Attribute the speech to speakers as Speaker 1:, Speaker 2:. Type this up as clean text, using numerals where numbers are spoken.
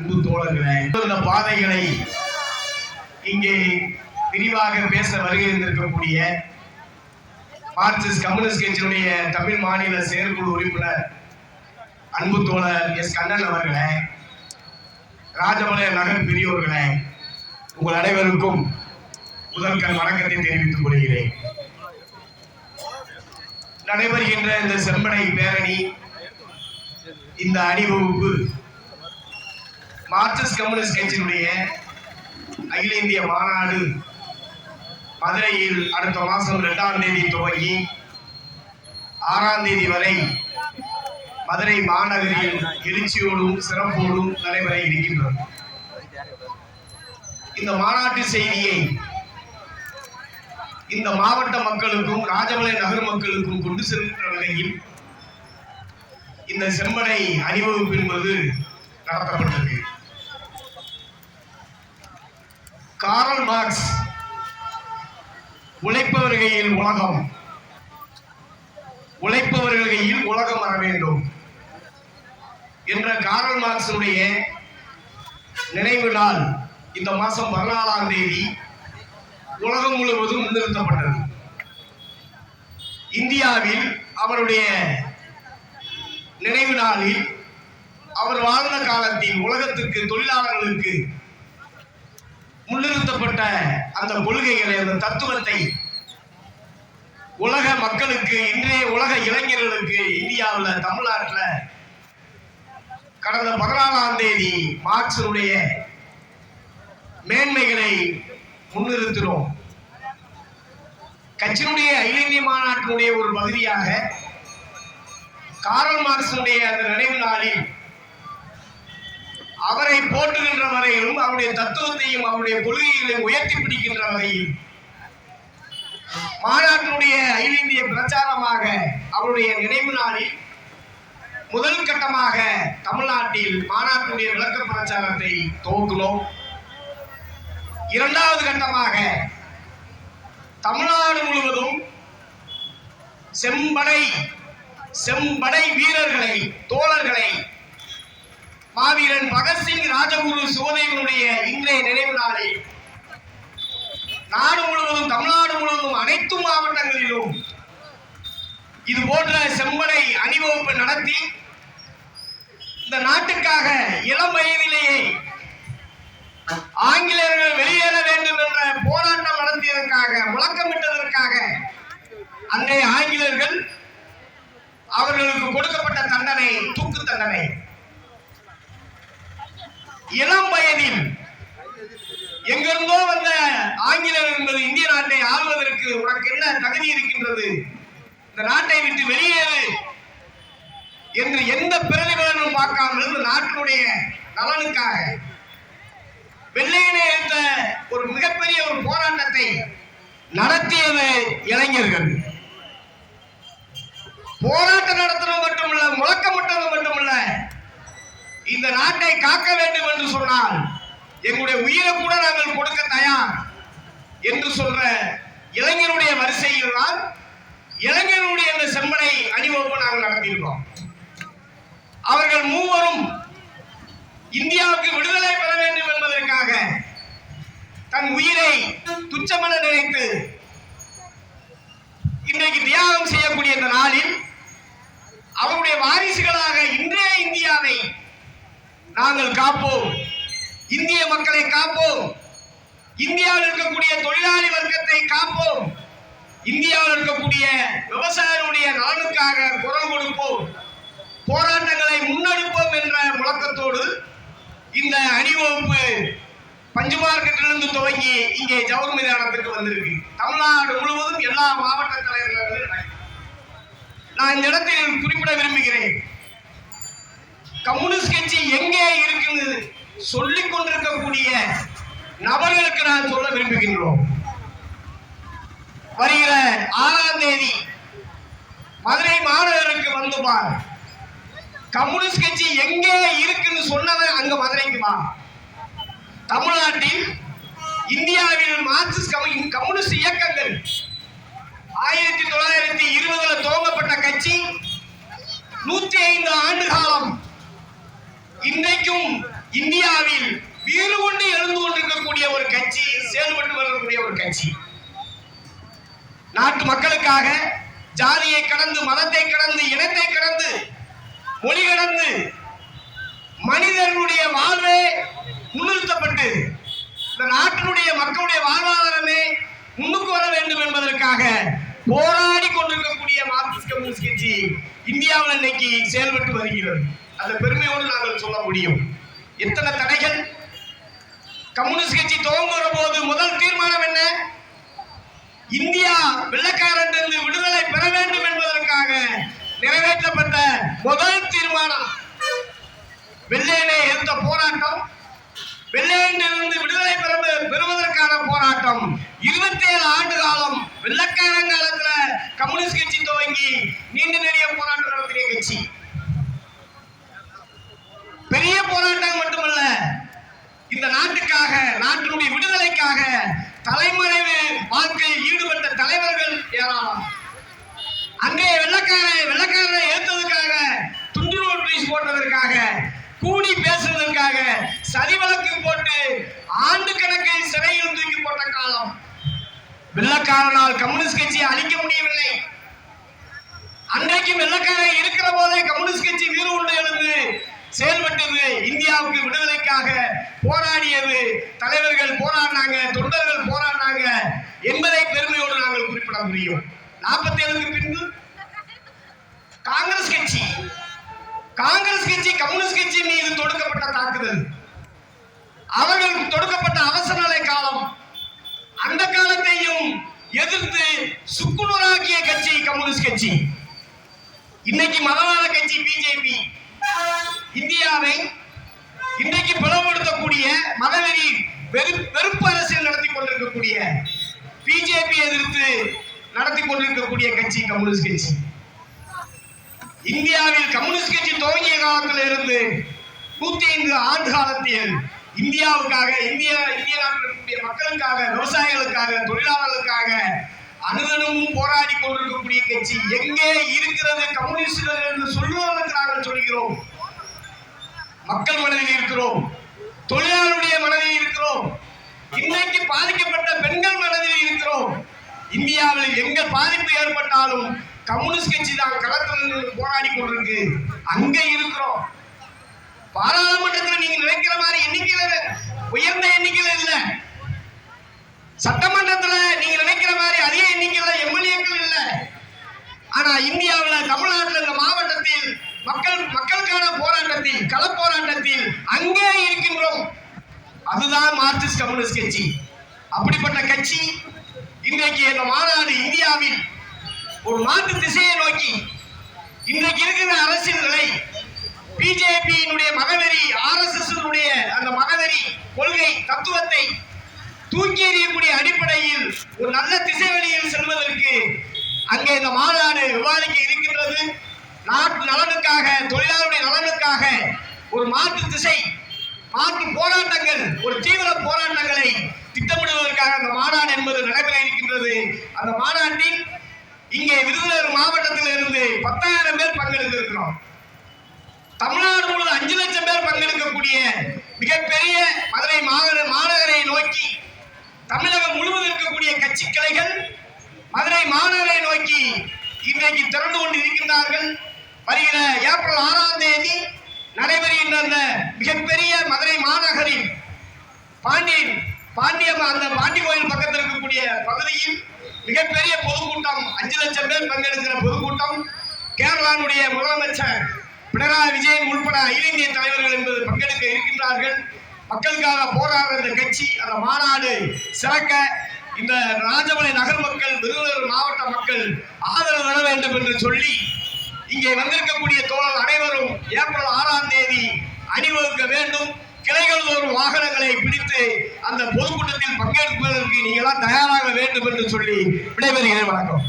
Speaker 1: அன்பு தோழர்களே, இந்த பாதைகளை இங்கே விரிவாக பேச வருகை இருந்திருக்கக்கூடிய மார்க்சிஸ்ட் கம்யூனிஸ்ட் கட்சியினுடைய தமிழ் மாநில செயற்குழு உறுப்பினர் அன்பு தோழர் எஸ் கண்ணன் அவர்களே, ராஜபாளையம் நகர் பெரியோர்களே, உங்கள் அனைவருக்கும் முதற்கண் வணக்கத்தை தெரிவித்துக் கொள்கிறேன். நடைபெறுகின்ற இந்த செம்பனை பேரணி, இந்த அணிவகுப்பு மார்க்சிஸ்ட் கம்யூனிஸ்ட் கட்சியினுடைய அகில இந்திய மாநாடு மதுரையில் அடுத்த மாதம் 2ஆம் தேதி துவங்கி 6ஆம் தேதி வரை மதுரை மாநகரில் எழுச்சியோடும் சிறப்போடும் நடைபெற இருக்கின்றது. இந்த மாநாட்டு செய்தியை இந்த மாவட்ட மக்களுக்கும் ராஜபாளையம் நகர் மக்களுக்கும் கொண்டு செல்கின்ற வகையில் இந்த செம்பனை அணிவகுப்பு என்பது நடத்தப்பட்டது. கார்ல் மார்க்ஸ் உழைப்பவர்களில் உலகம், உழைப்பவர்களில் உலகம் வர வேண்டும் என்ற கார்ல் மார்க்ஸுடைய நினைவு நாள் இந்த மாதம் 14ஆம் தேதி உலகம் முழுவதும் முன்னிறுத்தப்பட்டது. இந்தியாவில் அவருடைய நினைவு நாளில் அவர் வாழ்ந்த காலத்தில் உலகத்திற்கு தொழிலாளர்களுக்கு முன்னிறுத்தப்பட்ட அந்த கொள்கைகளை, அந்த தத்துவத்தை உலக மக்களுக்கு, இன்றைய உலக இளைஞர்களுக்கு இந்தியாவில் தமிழ்நாட்டில் கடந்த 14ஆம் தேதி மார்க்ஸுடைய மேன்மைகளை முன்னிறுத்தினோம். கட்சியினுடைய அகில இந்திய மாநாட்டினுடைய ஒரு பகுதியாக கார்ல் மார்க்ஸுடைய அந்த நினைவு நாளில் அவரை போற்றுகின்ற வரையிலும் அவருடைய தத்துவத்தையும் அவருடைய கொள்கைகளையும் உயர்த்தி பிடிக்கின்ற வகையில் மாநாட்டினுடைய அகில இந்திய பிரச்சாரமாக அவருடைய நினைவு நாளில் முதல் கட்டமாக தமிழ்நாட்டில் மாநாட்டினுடைய விளக்க பிரச்சாரத்தை துவக்கினோம். 2வது கட்டமாக தமிழ்நாடு முழுவதும் செம்படை வீரர்களை, தோழர்களை, மாவீரன் பகத்சிங், ராஜகுரு சுகதேவனுடைய இன்றைய நினைவு நாளில் நாடு முழுவதும், தமிழ்நாடு முழுவதும் அனைத்து மாவட்டங்களிலும் இது போன்ற செம்பனை அணிவகுப்பு நடத்தி இந்த நாட்டுக்காக இளம் வயதிலேயே ஆங்கிலேயர்கள் வெளியேற வேண்டும் என்ற போராட்டம் நடத்தியதற்காக, முழக்கமிட்டதற்காக அன்றைய ஆங்கிலேயர்கள் அவர்களுக்கு கொடுக்கப்பட்ட தண்டனை தூக்கு தண்டனை. இளம் வயதில் எங்கிருந்தோ வந்த ஆங்கிலேயர் என்பது இந்திய நாட்டை ஆள்வதற்கு உனக்கு என்ன தகுதி இருக்கின்றது, இந்த நாட்டை விட்டு வெளியேறு என்று எந்த பிரதிபலனும் பார்க்காமல் இந்த நாட்டினுடைய நலனுக்காக வெள்ளையனே எடுத்த ஒரு மிகப்பெரிய ஒரு போராட்டத்தை நடத்தியது இளைஞர்கள். போராட்டம் நடத்துறது மட்டுமல்ல, முழக்கமிட்டது மட்டுமல்ல, இந்த நாட்டை காக்க வேண்டும் என்று சொன்னால் எங்களுடைய உயிரை கூட நாங்கள் கொடுக்க தயார் என்று சொல்ற இளைஞருடைய வரிசையில் தான் இளைஞருடைய இந்த செம்பனை அணிவகுப்பு நாங்கள் நடத்தியிருக்கோம். அவர்கள் மூவரும் இந்தியாவுக்கு விடுதலை பெற வேண்டும் என்பதற்காக தன் உயிரை துச்சமென நினைத்து இன்றைக்கு தியாகம் செய்யக்கூடிய இந்த நாளில் அவருடைய வாரிசுகளாக இன்றைய இந்தியாவை நாங்கள் காப்போம், இந்திய மக்களை காப்போம், இந்தியாவில் இருக்கக்கூடிய தொழிலாளி வர்க்கத்தை காப்போம், இந்தியாவில் இருக்கக்கூடிய விவசாயிகளுடைய நலனுக்காக குரல் கொடுப்போம், போராட்டங்களை முன்னெடுப்போம் என்ற முழக்கத்தோடு இந்த அணிவகுப்பு பஞ்சு மார்க்கெட்டிலிருந்து துவங்கி இங்கே ஜவுர் மைதானத்திற்கு வந்திருக்கு. தமிழ்நாடு முழுவதும் எல்லா மாவட்ட தலைவர்களும் நான் இந்த இடத்தில் குறிப்பிட விரும்புகிறேன். கம்யூனிஸ்ட் கட்சி எங்கே இருக்குது சொல்லிக் கொண்டிருக்கக்கூடிய நபர்களுக்கு நான் சொல்ல விரும்புகின்றோம். வருகிற 6ஆம் தேதி மதுரை மாநகருக்கு வந்து பார். கம்யூனிஸ்ட் கட்சி எங்கே இருக்குன்னு சொன்னவன் அங்க மதுரைக்கு வா. தமிழ்நாட்டில் இந்தியாவில் மார்க்சிஸ்ட் கம்யூனிஸ்ட் இயக்கங்கள் 1920 துவங்கப்பட்ட கட்சி 105 ஆண்டு காலம் இன்றைக்கும் இந்தியா கட்சி. நாட்டு மக்களுக்காக ஜாதியை கடந்து, மதத்தை கடந்து, இனத்தை கடந்து, மொழி கடந்து மனிதர்களுடைய வாழ்வே முன்னிறுத்தப்பட்டு இந்த நாட்டினுடைய மக்களுடைய வாழ்வாதாரமே முன்னுக்கு வர வேண்டும் என்பதற்காக போராடி கொண்டிருக்கக்கூடிய மார்க்சிஸ்ட் கம்யூனிஸ்ட் கட்சி இந்தியாவில் இன்னைக்கு செயல்பட்டு வருகிறது. அந்த பெருமையோடு நாங்கள் சொல்ல முடியும். எத்தனை தடைகள்! கம்யூனிஸ்ட் கட்சி துவங்குகிற போது முதல் தீர்மானம் என்ன? இந்தியா வெள்ளைக்காரன் விடுதலை பெற வேண்டும் என்பதற்காக நிறைவேற்றப்பட்ட முதல் தீர்மானம். வெள்ளையனை எதிர்த்த போராட்டம், வெள்ளையனிலிருந்து விடுதலை பெறுவதற்கான போராட்டம் 27 ஆண்டு காலம் வெள்ளைக்காரன் காலத்துல கம்யூனிஸ்ட் கட்சி துவங்கி நீண்ட நெடிய போராட்டம் நடத்திய கட்சி. பெரிய போராட்டம் மட்டுமல்ல, இந்த நாட்டுக்காக, நாட்டினுடைய விடுதலைக்காக தலைமறைவு வாழ்க்கையில் ஈடுபட்ட தலைவர்கள் ஏராளம். அங்கே வெள்ளக்காரரை ஏற்றதுக்காக, துண்டு நோட்டீஸ் போட்டதற்காக, கூடி பேசுவதற்காக சதி வழக்கு போட்டு ஆண்டு கணக்கில் சிறையில் தூக்கி போட்ட காலம். வெள்ளக்காரனால் கம்யூனிஸ்ட் கட்சியை அழிக்க முடியவில்லை. அன்றைக்கும் வெள்ளக்காரன் இருக்கிற போதே கம்யூனிஸ்ட் கட்சி வீறு கொண்டு எழுந்து செயல்பட்டது. இந்தியாவுக்கு விடுதலைக்காக போராடியது. தலைவர்கள் போராடினாங்க, தொண்டர்கள் போராடினாங்க என்பதை பெருமையோடு நாங்கள் குறிப்பிட முடியும். 47க்கு பின்பு காங்கிரஸ் கட்சி கம்யூனிஸ்ட் கட்சி மீது தொடுக்கப்பட்ட தாக்குதல், அவர்கள் தொடுக்கப்பட்ட அவசரநிலை காலம், அந்த காலத்தையும் எதிர்த்து சுக்குநூறாக்கிய கட்சி கம்யூனிஸ்ட் கட்சி. இன்னைக்கு மதவாத கட்சி பிஜேபி இந்தியாவை இன்றைக்கு பிளவுபடுத்தக்கூடிய மதவெறி வெறுப்பு அரசியல் நடத்தி கொண்டிருக்கக்கூடிய பிஜேபி எதிர்த்து நடத்தி கொண்டிருக்கக்கூடிய கட்சி கம்யூனிஸ்ட் கட்சி. இந்தியாவில் கம்யூனிஸ்ட் கட்சி துவங்கிய காலத்தில் இருந்து 105 ஆண்டு காலத்தில் இந்தியாவுக்காக, இந்திய நாட்டில் இருக்கக்கூடிய மக்களுக்காக, விவசாயிகளுக்காக, தொழிலாளர்களுக்காக அனுதினமும் போராடி கொண்டிருக்கக்கூடிய கட்சி. எங்கே இருக்கிறது கம்யூனிஸ்டுகள் என்று சொல்லுவதற்கு நாங்கள் சொல்கிறோம். மக்கள் மனதில் இருக்கிறோம், தொழிலாளருடைய மனதில் இருக்கிறோம், இன்னைக்கு பாதிக்கப்பட்ட பெண்கள் மனதில் இருக்கிறோம். இந்தியாவில் எங்க பாதிப்பு ஏற்பட்டாலும் கம்யூனிஸ்ட் கட்சி தான் களத்தில் போராடி கொண்டிருக்கு. அங்க இருக்கிறோம். பாராளுமன்றத்தில் நீங்க நினைக்கிற மாதிரி எண்ணிக்கையில உயர்ந்த எண்ணிக்கையில இல்ல, சட்டமன்றத்தில் நீங்க நினைக்கிற மாதிரி அதிக எண்ணிக்கையில எம்எல்ஏக்கள் இல்ல. ஆனா இந்தியாவில், தமிழ்நாட்டில், இந்த மாவட்டத்தில் மக்களுக்கான போராட்டத்தில், கள போராட்டத்தில் அங்கே இருக்கின்றோம். அதுதான் மார்க்சிஸ்ட் கம்யூனிஸ்ட் கட்சி. அப்படிப்பட்ட கட்சி இன்றைக்கு இந்த மாநாடு இந்தியாவில் ஒரு மாற்று திசையை நோக்கி இன்றைக்கு இருக்கிற அரசியல் நிலை, பிஜேபியினுடைய மதவெறி, ஆர்எஸ்எஸ் அந்த மதவெறி கொள்கை தத்துவத்தை தூக்கி எறியக்கூடிய அடிப்படையில் ஒரு நல்ல திசை வழியில் செல்வதற்கு அங்கே இந்த மாநாடு விவாதிக்க இருக்கின்றது. நாட்டு நலனுக்காக, தொழிலாளருடைய நலனுக்காக ஒரு மாற்று திசை, மாற்று போராட்டங்கள், ஒரு தீவிர போராட்டங்களை திட்டமிடுவதற்காக அந்த மாநாடு என்பது நடைபெற இருக்கின்றது. அந்த மாநாட்டில் இங்கே விருதுநகர் மாவட்டத்தில் இருந்து 10,000 பேர் பங்கெடுக்க இருக்கிறோம். தமிழ்நாடு முழுவதும் 5 லட்சம் பேர் பங்கெடுக்கக்கூடிய மிகப்பெரிய மதுரை மாநகரை நோக்கி தமிழகம் முழுவதும் இருக்கக்கூடிய கட்சி கிளைகள் மதுரை மாநகரை நோக்கி இன்றைக்கு திரண்டு கொண்டு இருக்கின்றார்கள். வருகிற ஏப்ரல் 6ஆம் தேதி நடைபெறுகின்ற அந்த மிகப்பெரிய மதுரை மாநகரில் அந்த பாண்டி கோயில் பக்கத்தில் இருக்கக்கூடிய பகுதியில் மிகப்பெரிய பொதுக்கூட்டம், 5 லட்சம் பேர் பங்கெடுக்கிற பொதுக்கூட்டம். கேரளாவுடைய முதலமைச்சர் பினராயி விஜயன் உட்பட அகில இந்திய தலைவர்கள் என்பது பங்கெடுக்க இருக்கின்றார்கள். மக்களுக்காக போராடுற இந்த கட்சி, அந்த மாநாடு சிறக்க இந்த ராஜமலை நகர் மக்கள், விருதுநகர் மாவட்ட மக்கள் ஆதரவு தர வேண்டும் என்று சொல்லி இங்கே வந்திருக்கக்கூடிய தோழர் அனைவரும் ஏப்ரல் 6ஆம் தேதி அணிவகுக்க வேண்டும். கிளைகள் தோறும் வாகனங்களை பிடித்து அந்த பொதுக்கூட்டத்தில் பங்கேற்பதற்கு நீங்களாம் தயாராக வேண்டும் என்று சொல்லி விடைபெறுகிறேன். வணக்கம்.